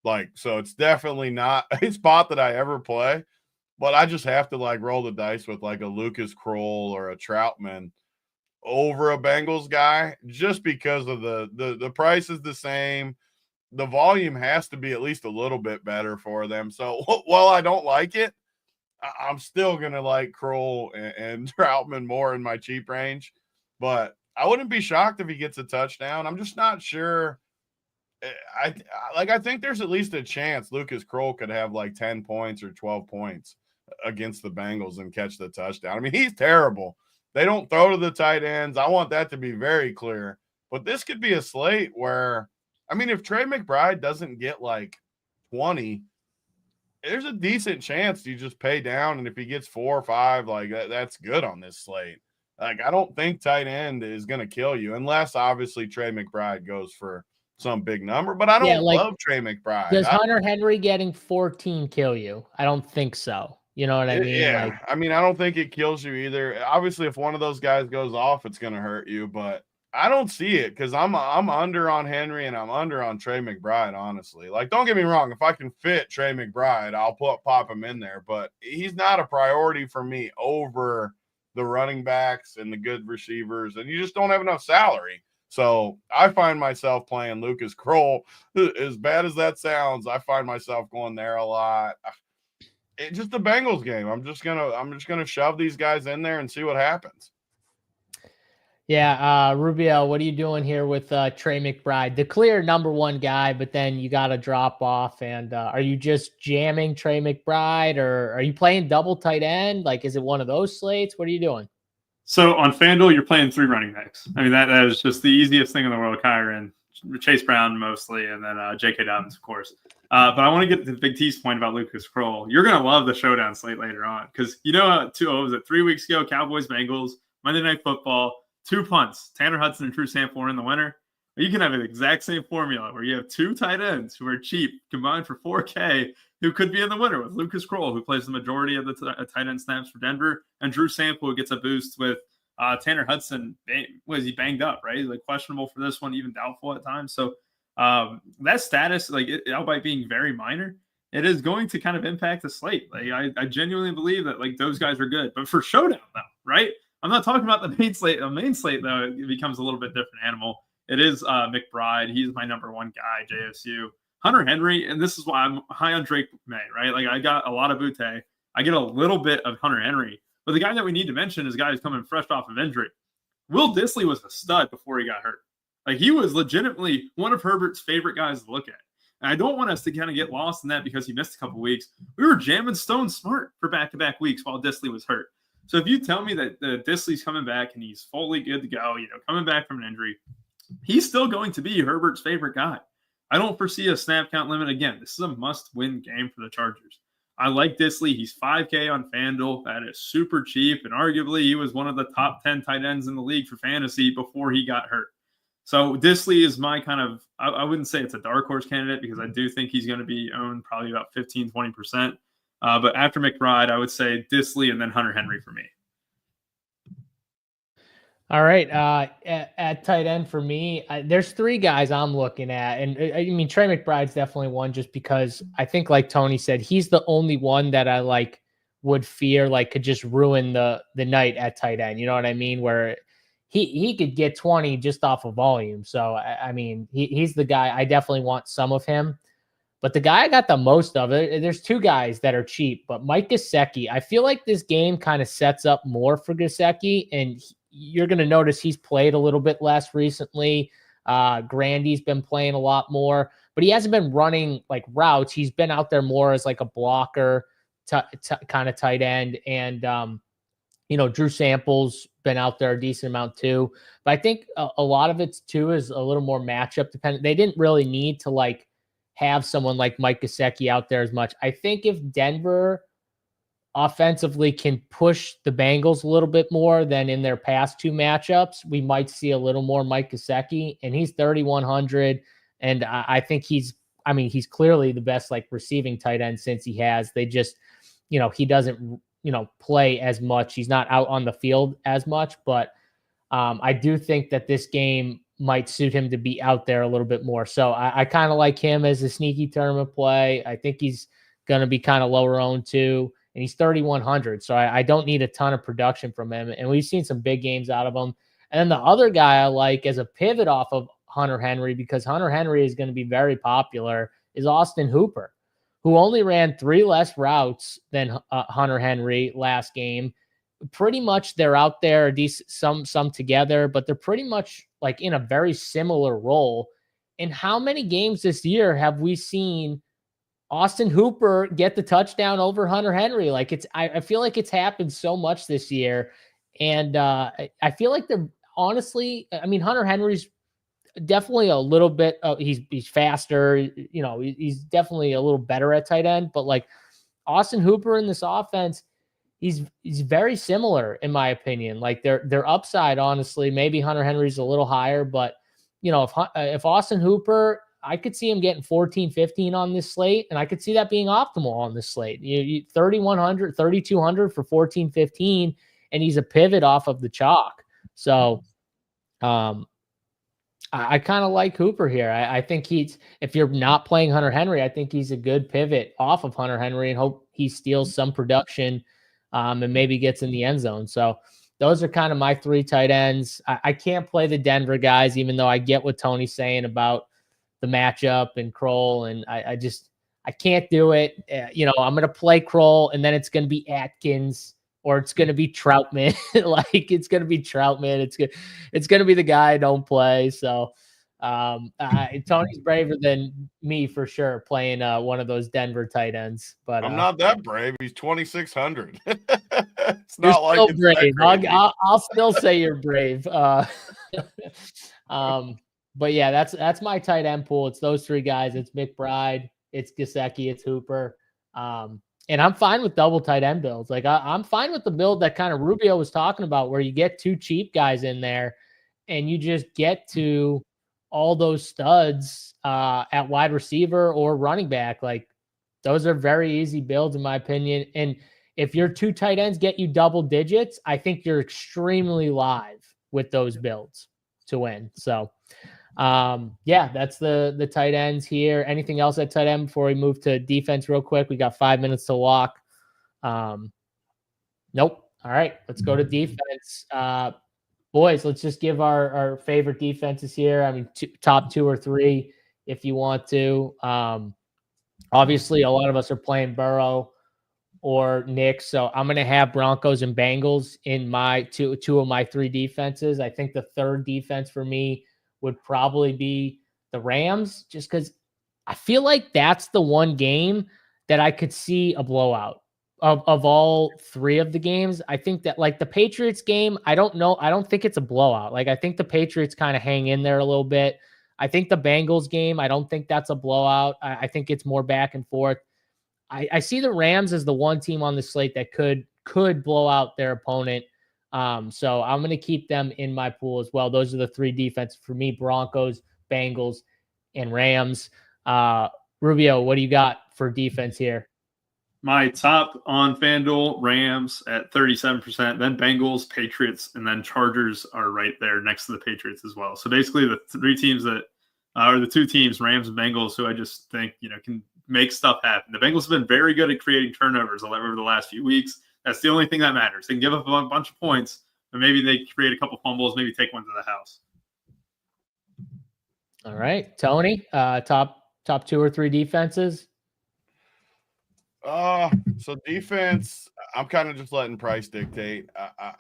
Like, so it's definitely not a spot that I ever play. But I just have to like roll the dice with like a Lucas Kroll or a Troutman over a Bengals guy, just because of the price is the same. the volume has to be at least a little bit better for them. So while I don't like it, I'm still going to like Kroll and Troutman more in my cheap range. But I wouldn't be shocked if he gets a touchdown. I'm just not sure. I think there's at least a chance Lucas Kroll could have like 10 points or 12 points against the Bengals and catch the touchdown. I mean, he's terrible. They don't throw to the tight ends. I want that to be very clear. But this could be a slate where, I mean, if Trey McBride doesn't get like 20, there's a decent chance you just pay down. And if he gets 4 or 5, like that's good on this slate. Like, I don't think tight end is going to kill you unless obviously Trey McBride goes for some big number, but I don't love Trey McBride. Does Hunter Henry getting 14 kill you? I don't think so. You know what I mean? Yeah. Like, I mean, I don't think it kills you either. Obviously, if one of those guys goes off, it's going to hurt you, but I don't see it because I'm under on Henry and I'm under on Trey McBride, honestly. Like, don't get me wrong. If I can fit Trey McBride, I'll pop him in there, but he's not a priority for me over the running backs and the good receivers, and you just don't have enough salary. So I find myself playing Lucas Kroll. As bad as that sounds, I find myself going there a lot. It's just the Bengals game. I'm just gonna shove these guys in there and see what happens. Yeah, Rubio, what are you doing here with Trey McBride, the clear number one guy, but then you got to drop off? And are you just jamming Trey McBride, or are you playing double tight end? Like, is it one of those slates? What are you doing? So on FanDuel, you're playing 3 running backs. I mean, that is just the easiest thing in the world. Kyron, Chase Brown mostly, and then J.K. Dobbins, of course. But I want to get to Big T's point about Lucas Kroll. You're going to love the showdown slate later on because you know, 3 weeks ago, Cowboys, Bengals, Monday Night Football, 2 punts. Tanner Hudson and Drew Sample were in the winner. You can have an exact same formula where you have 2 tight ends who are cheap combined for $4K who could be in the winner with Lucas Kroll, who plays the majority of the tight end snaps for Denver, and Drew Sample, who gets a boost with Tanner Hudson. Was he banged up, right? He's like questionable for this one, even doubtful at times. So that status, like albeit being very minor, it is going to kind of impact the slate. Like I genuinely believe that like those guys are good, but for showdown though, right? I'm not talking about the main slate. The main slate though, it becomes a little bit different animal. It is McBride. He's my number one guy, JSU. Hunter Henry, and this is why I'm high on Drake May, right? Like I got a lot of Butte. I get a little bit of Hunter Henry. But the guy that we need to mention is a guy who's coming fresh off of injury. Will Dissly was a stud before he got hurt. Like he was legitimately one of Herbert's favorite guys to look at. And I don't want us to kind of get lost in that because he missed a couple weeks. We were jamming Stone Smart for back-to-back weeks while Dissly was hurt. So if you tell me that Dissly's coming back and he's fully good to go, coming back from an injury, he's still going to be Herbert's favorite guy. I don't foresee a snap count limit again. This is a must-win game for the Chargers. I like Dissly. He's $5K on FanDuel. That is super cheap, and arguably he was one of the top 10 tight ends in the league for fantasy before he got hurt. So Dissly is my kind of, I wouldn't say it's a dark horse candidate because I do think he's going to be owned probably about 15, 20%. But after McBride, I would say Dissly and then Hunter Henry for me. All right. At tight end for me, there's 3 guys I'm looking at. And I mean, Trey McBride's definitely one just because I think, like Tony said, he's the only one that I like would fear like could just ruin the night at tight end. You know what I mean? Where he could get 20 just off of volume. So, I mean, he's the guy. I definitely want some of him. But the guy I got the most of it, there's 2 guys that are cheap. But Mike Gesicki, I feel like this game kind of sets up more for Gesicki, and you're going to notice he's played a little bit less recently. Grandy's been playing a lot more, but he hasn't been running like routes. He's been out there more as like a blocker kind of tight end. And, Drew Sample's been out there a decent amount too. But I think a lot of it too is a little more matchup dependent. They didn't really need to like have someone like Mike Gesicki out there as much. I think if Denver offensively can push the Bengals a little bit more than in their past 2 matchups, we might see a little more Mike Gesicki, and he's 3,100. And I think he's clearly the best like receiving tight end since he has. They just, he doesn't, play as much. He's not out on the field as much, but I do think that this game might suit him to be out there a little bit more. So I kind of like him as a sneaky tournament play. I think he's going to be kind of lower owned too. And he's 3,100. So I don't need a ton of production from him. And we've seen some big games out of him. And then the other guy I like as a pivot off of Hunter Henry, because Hunter Henry is going to be very popular, is Austin Hooper, who only ran 3 less routes than Hunter Henry last game. Pretty much they're out there, some together, but they're pretty much like in a very similar role. And how many games this year have we seen Austin Hooper get the touchdown over Hunter Henry? Like I feel like it's happened so much this year. And I feel like they're honestly, I mean, Hunter Henry's definitely a little bit, he's faster, you know, he's definitely a little better at tight end, but like Austin Hooper in this offense, he's very similar in my opinion. Like their upside, honestly, maybe Hunter Henry's a little higher, but you know, if Austin Hooper, I could see him getting 14, 15 on this slate, and I could see that being optimal on this slate. You 3,100, 3,200 for 14, 15, and he's a pivot off of the chalk. So I kind of like Hooper here. I think if you're not playing Hunter Henry, I think he's a good pivot off of Hunter Henry and hope he steals some production and maybe gets in the end zone. So those are kind of my 3 tight ends. I can't play the Denver guys, even though I get what Tony's saying about the matchup and Kroll, and I can't do it. You know, I'm going to play Kroll, and then it's going to be Atkins, or it's going to be Troutman. Like it's going to be Troutman. It's going to be the guy I don't play. So Tony's braver than me for sure, playing one of those Denver tight ends. But I'm not that brave. He's 2,600. It's you're not like still it's brave. that crazy. I'll still say you're brave. But yeah, that's my tight end pool. It's those 3 guys. It's McBride, it's Gesicki, it's Hooper. And I'm fine with double tight end builds. Like I'm fine with the build that kind of Rubio was talking about, where you get 2 cheap guys in there and you just get to all those studs at wide receiver or running back. Like those are very easy builds in my opinion. And if your 2 tight ends get you double digits, I think you're extremely live with those builds to win. So yeah, that's the tight ends here. Anything else at tight end before we move to defense real quick? We got 5 minutes to walk. Nope. All right, let's go to defense. Boys, let's just give our favorite defenses here. I mean, top 2 or 3 if you want to. Obviously, a lot of us are playing Burrow or Nick, so I'm going to have Broncos and Bengals in my two of my 3 defenses. I think the third defense for me would probably be the Rams, just because I feel like that's the one game that I could see a blowout of all 3 of the games. I think that like the Patriots game, I don't know. I don't think it's a blowout. Like I think the Patriots kind of hang in there a little bit. I think the Bengals game, I don't think that's a blowout. I think it's more back and forth. I see the Rams as the one team on the slate that could blow out their opponent. So I'm going to keep them in my pool as well. Those are the 3 defenses for me: Broncos, Bengals, and Rams. Rubio, what do you got for defense here? My top on FanDuel, Rams at 37%, then Bengals, Patriots, and then Chargers are right there next to the Patriots as well. So basically the 3 teams that are the 2 teams, Rams and Bengals, who I just think, can make stuff happen. The Bengals have been very good at creating turnovers over the last few weeks. That's the only thing that matters. They can give up a bunch of points, but maybe they create a couple fumbles, maybe take one to the house. All right, Tony, top 2 or 3 defenses. So defense, I'm kind of just letting price dictate.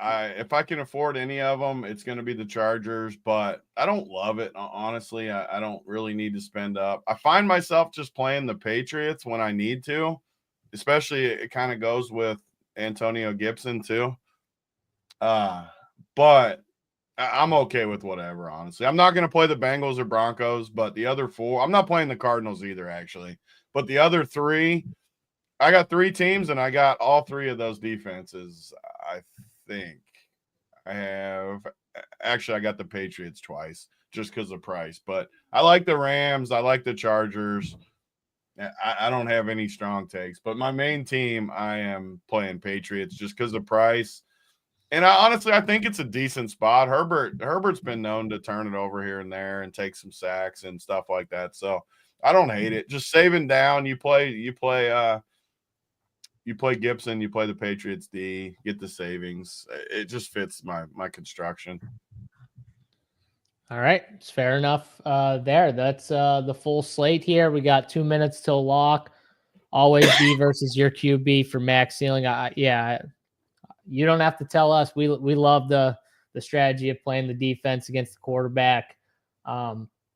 If I can afford any of them, it's going to be the Chargers, but I don't love it. Honestly, I don't really need to spend up. I find myself just playing the Patriots when I need to, especially it kind of goes with Antonio Gibson too. But I'm okay with whatever, honestly. I'm not going to play the Bengals or Broncos, but the other 4, I'm not playing the Cardinals either, actually. But the other 3, I got 3 teams, and I got all 3 of those defenses. I think I got the Patriots twice just because of price. But I like the Rams. I like the Chargers. I don't have any strong takes. But my main team, I am playing Patriots just because of price. And I think it's a decent spot. Herbert's been known to turn it over here and there and take some sacks and stuff like that. So I don't hate it. Just saving down. You play Gibson, you play the Patriots D, get the savings. It just fits my construction. All right, it's fair enough. There, that's the full slate here. We got 2 minutes till lock. Always B versus your QB for max ceiling. Yeah, you don't have to tell us. We love the strategy of playing the defense against the quarterback.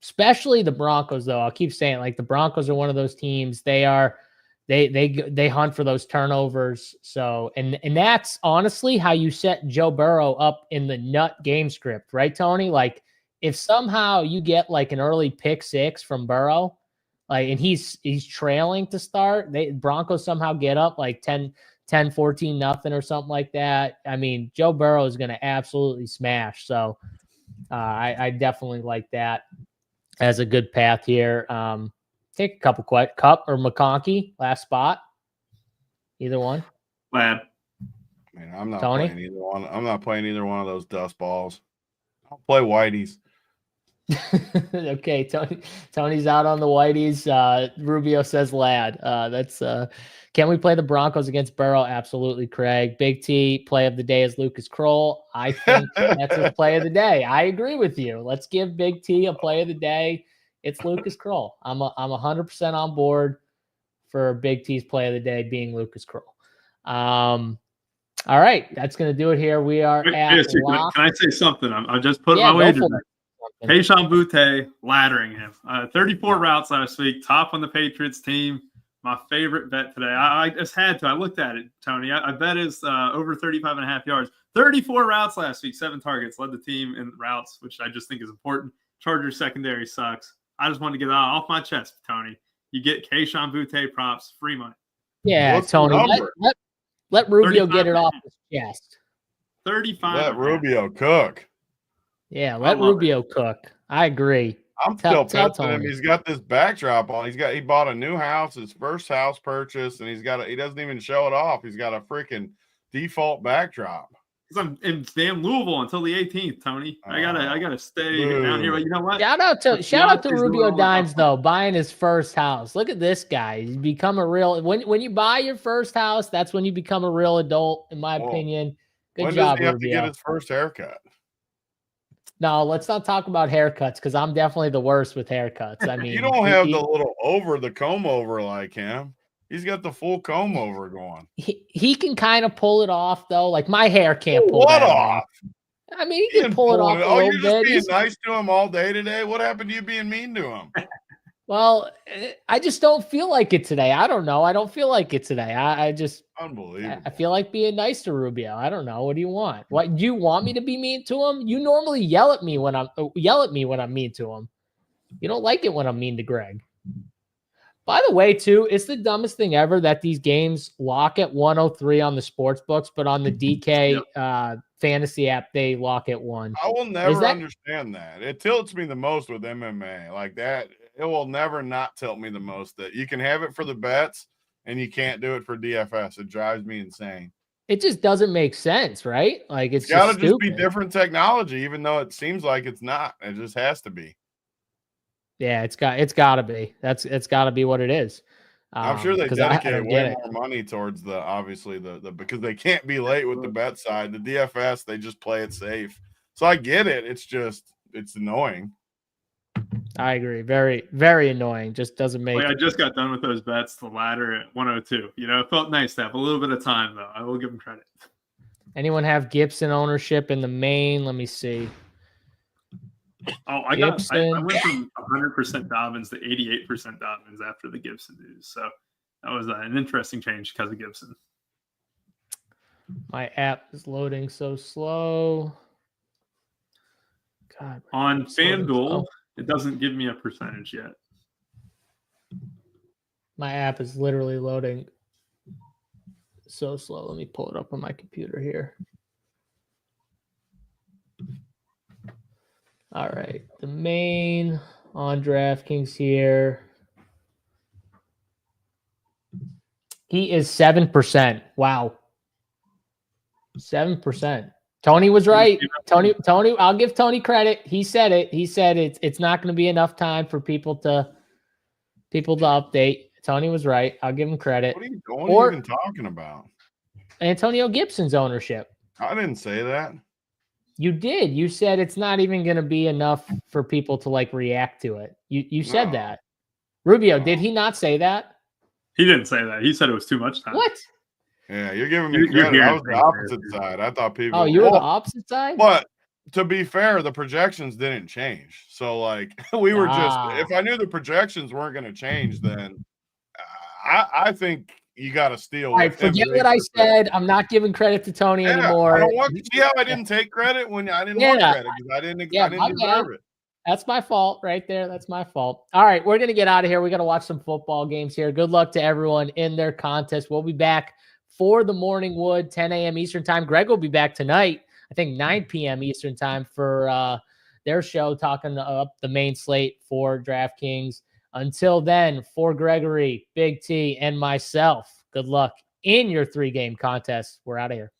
Especially the Broncos, though. I'll keep saying, like, the Broncos are one of those teams. They hunt for those turnovers. So, and that's honestly how you set Joe Burrow up in the nut game script, right, Tony? Like, if somehow you get like an early pick six from Burrow, like, and he's trailing to start, Broncos somehow get up like 10, 14, nothing or something like that. I mean, Joe Burrow is going to absolutely smash. So I definitely like that as a good path here. Take a couple Cup or McConkey, last spot. Either one. Lad. Man, I'm not Tony? playing either one. I'm not playing either one of those dust balls. I'll play Whitey's. Okay, Tony's out on the Whiteys. Rubio says Lad. Can we play the Broncos against Burrow? Absolutely, Craig. Big T, play of the day is Lucas Kroll. I think that's his play of the day. I agree with you. Let's give Big T a play of the day. It's Lucas Kroll. I'm 100% on board for Big T's play of the day being Lucas Kroll. All right, that's going to do it here. We are at Can I say something? I just put my wager. Kayshon Boutte laddering him. 34 routes last week, top on the Patriots team. My favorite bet today. I just had to. I looked at it, Tony. I bet is over 35.5 yards. 34 routes last week, 7 targets. Led the team in routes, which I just think is important. Chargers secondary sucks. I just wanted to get that off my chest, Tony. You get Kayshon Boutte props, free money. Yeah, what's Tony. Let Rubio get it off his chest. 35. Let Rubio cook. Yeah, let Rubio cook. I agree. I'm still pissed at him. He's got this backdrop on. He bought a new house, his first house purchase, and he doesn't even show it off. He's got a freaking default backdrop. Because I'm in damn Louisville until the 18th, Tony. I gotta stay down here. But you know what? Shout out to Rubio Dimes though, buying his first house. Look at this guy. He's become a real when you buy your first house, that's when you become a real adult, in my opinion. Good job, When does he have Rubio. to get his first haircut? No, let's not talk about haircuts because I'm definitely the worst with haircuts. I mean, you don't have the little the comb over like him. He's got the full comb over going. He can kind of pull it off though. Like my hair can't pull that off. I mean, he can pull it off a little bit. You're just being nice to him all day today. What happened to you being mean to him? Well, I just don't feel like it today. I don't know. I don't feel like it today. I just unbelievable. I feel like being nice to Rubio. I don't know. What do you want? What you want me to be mean to him? You normally yell at me when I'm mean to him. You don't like it when I'm mean to Greg. By the way, too, it's the dumbest thing ever that these games lock at 103 on the sports books, but on the DK fantasy app, they lock at 1. I will never understand that. It tilts me the most with MMA. Like that, it will never not tilt me the most that you can have it for the bets and you can't do it for DFS. It drives me insane. It just doesn't make sense, right? Like it's got to just be different technology, even though it seems like it's not. It just has to be. Yeah, it's got to be. It's got to be what it is. I'm sure they dedicate way more money towards obviously the because they can't be late with the bet side. The DFS, they just play it safe. So I get it. It's annoying. I agree. Very, very annoying. Just doesn't make. I just got done with those bets. The ladder at 102. You know, it felt nice to have a little bit of time though. I will give them credit. Anyone have Gibson ownership in the main? Let me see. Oh, I went from 100% Dobbins to 88% Dobbins after the Gibson news. So that was an interesting change because of Gibson. My app is loading so slow. God. On FanDuel, it doesn't give me a percentage yet. My app is literally loading so slow. Let me pull it up on my computer here. All right, the main on DraftKings here. He is 7%. Wow. 7%. Tony was right. Tony, I'll give Tony credit. He said it. He said it's not going to be enough time for people to update. Tony was right. I'll give him credit. What are you even talking about? Antonio Gibson's ownership. I didn't say that. You did. You said it's not even going to be enough for people to like react to it. You said No. that. Rubio, No. did he not say that? He didn't say that. He said it was too much time. What? Yeah, you're giving me You're credit. I hearing was the things opposite there. side. I thought people. Oh, you were the Well, opposite side? But to be fair, the projections didn't change. So like we were just. If I knew the projections weren't going to change, then I think you got to steal. All right, forget what I said. I'm not giving credit to Tony anymore. I don't want. See how I didn't take credit when I didn't want credit because I didn't deserve it. That's my fault right there. That's my fault. All right, we're going to get out of here. We got to watch some football games here. Good luck to everyone in their contest. We'll be back for the Morning Wood, 10 a.m. Eastern time. Greg will be back tonight, I think 9 p.m. Eastern time for their show, talking up the main slate for DraftKings. Until then, for Gregory, Big T, and myself, good luck in your 3-game contest. We're out of here.